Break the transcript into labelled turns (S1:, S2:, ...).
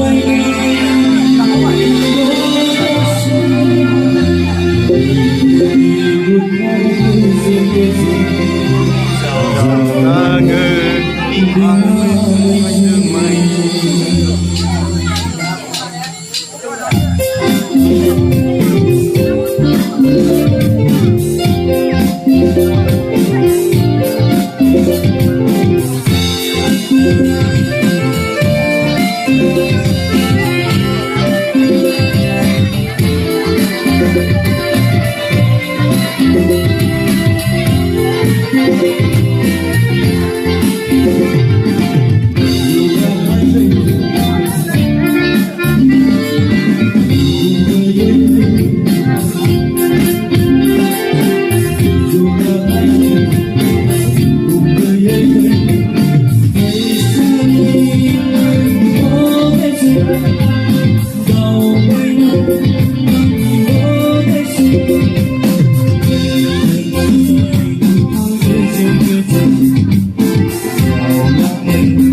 S1: Hãy subscribe cho kênh Ghiền Mì Gõ để không bỏ lỡ những video hấp dẫn.